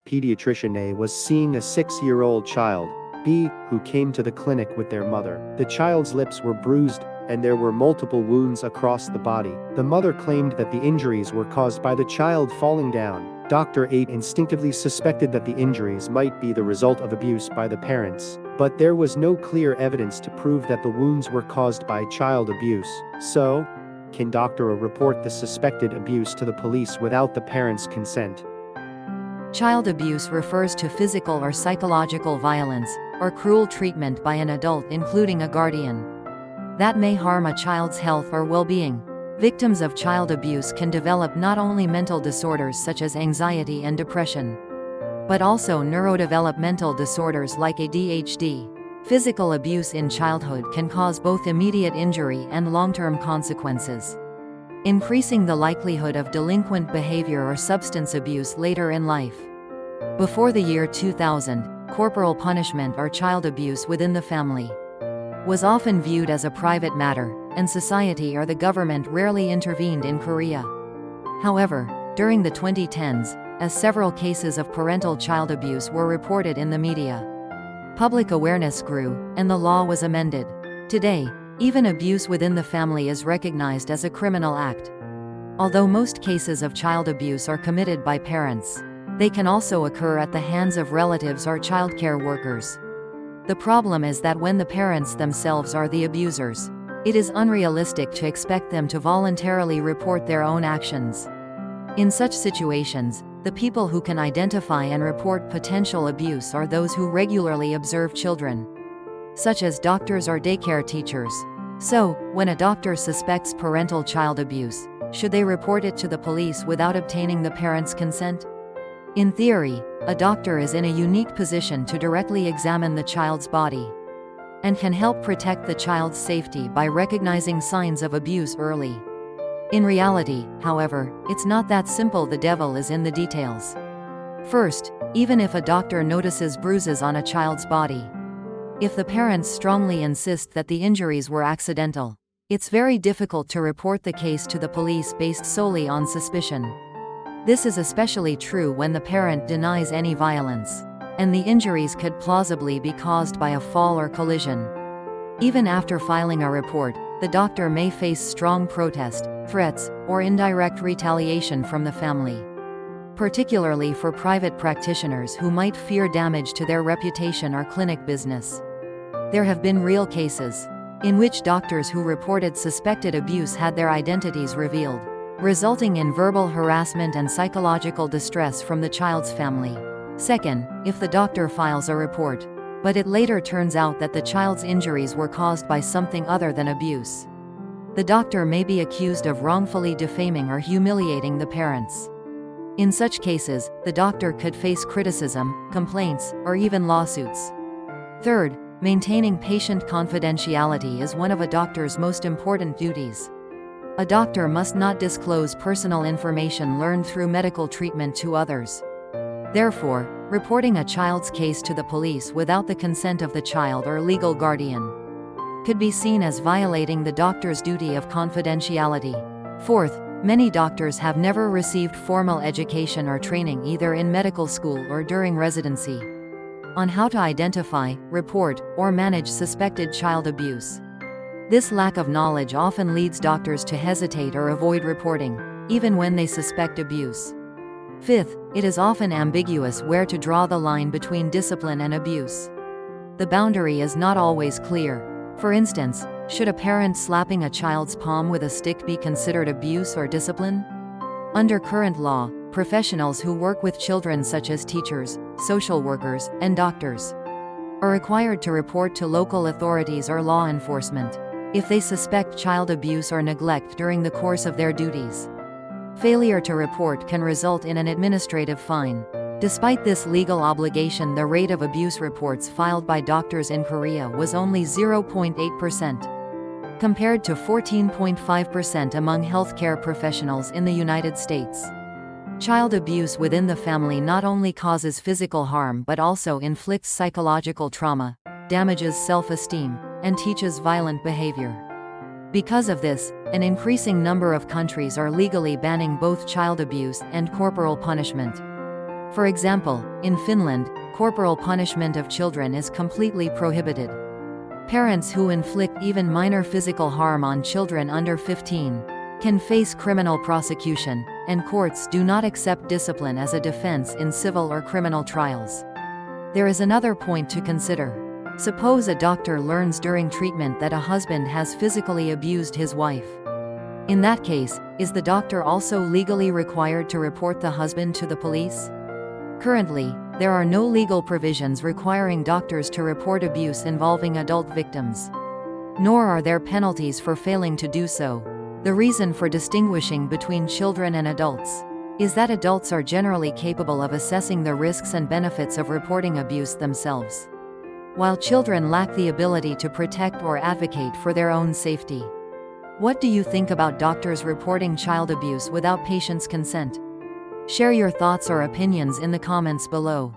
pediatrician A was seeing a 6-year-old child, B, who came to the clinic with their mother. The child's lips were bruised, and there were multiple wounds across the body. The mother claimed that the injuries were caused by the child falling down. Dr. 8 instinctively suspected that the injuries might be the result of abuse by the parents, but there was no clear evidence to prove that the wounds were caused by child abuse. So, can Dr. A report the suspected abuse to the police without the parents' consent? Child abuse refers to physical or psychological violence, or cruel treatment by an adult including a guardian, that may harm a child's health or well-being. Victims of child abuse can develop not only mental disorders such as anxiety and depression, but also neurodevelopmental disorders like ADHD. Physical abuse in childhood can cause both immediate injury and long-term consequences, increasing the likelihood of delinquent behavior or substance abuse later in life. Before the year 2000, corporal punishment or child abuse within the family was often viewed as a private matter, and society or the government rarely intervened in Korea. However, during the 2010s, as several cases of parental child abuse were reported in the media, public awareness grew, and the law was amended. Today, even abuse within the family is recognized as a criminal act. Although most cases of child abuse are committed by parents, they can also occur at the hands of relatives or childcare workers. The problem is that when the parents themselves are the abusers, it is unrealistic to expect them to voluntarily report their own actions. In such situations, the people who can identify and report potential abuse are those who regularly observe children, such as doctors or daycare teachers. So, when a doctor suspects parental child abuse, should they report it to the police without obtaining the parents' consent? In theory, a doctor is in a unique position to directly examine the child's body and can help protect the child's safety by recognizing signs of abuse early. In reality, however, it's not that simple. The devil is in the details. First, even if a doctor notices bruises on a child's body, if the parents strongly insist that the injuries were accidental, it's very difficult to report the case to the police based solely on suspicion. This is especially true when the parent denies any violence, and the injuries could plausibly be caused by a fall or collision. Even after filing a report, the doctor may face strong protest, threats, or indirect retaliation from the family, particularly for private practitioners who might fear damage to their reputation or clinic business. There have been real cases in which doctors who reported suspected abuse had their identities revealed, resulting in verbal harassment and psychological distress from the child's family. Second, if the doctor files a report, but it later turns out that the child's injuries were caused by something other than abuse, the doctor may be accused of wrongfully defaming or humiliating the parents. In such cases, the doctor could face criticism, complaints, or even lawsuits. Third, maintaining patient confidentiality is one of a doctor's most important duties. A doctor must not disclose personal information learned through medical treatment to others. Therefore, reporting a child's case to the police without the consent of the child or legal guardian could be seen as violating the doctor's duty of confidentiality. Fourth, many doctors have never received formal education or training either in medical school or during residency on how to identify, report, or manage suspected child abuse. This lack of knowledge often leads doctors to hesitate or avoid reporting, even when they suspect abuse. Fifth, it is often ambiguous where to draw the line between discipline and abuse. The boundary is not always clear. For instance, should a parent slapping a child's palm with a stick be considered abuse or discipline? Under current law, professionals who work with children such as teachers, social workers, and doctors are required to report to local authorities or law enforcement if they suspect child abuse or neglect during the course of their duties. Failure to report can result in an administrative fine. Despite this legal obligation, the rate of abuse reports filed by doctors in Korea was only 0.8%, compared to 14.5% among healthcare professionals in the United States. Child abuse within the family not only causes physical harm but also inflicts psychological trauma, damages self-esteem, and teaches violent behavior. Because of this, an increasing number of countries are legally banning both child abuse and corporal punishment. For example, in Finland, corporal punishment of children is completely prohibited. Parents who inflict even minor physical harm on children under 15 can face criminal prosecution, and courts do not accept discipline as a defense in civil or criminal trials. There is another point to consider. Suppose a doctor learns during treatment that a husband has physically abused his wife. In that case, is the doctor also legally required to report the husband to the police? Currently, there are no legal provisions requiring doctors to report abuse involving adult victims. Nor are there penalties for failing to do so. The reason for distinguishing between children and adults is that adults are generally capable of assessing the risks and benefits of reporting abuse themselves, while children lack the ability to protect or advocate for their own safety. What do you think about doctors reporting child abuse without patients' consent? Share your thoughts or opinions in the comments below.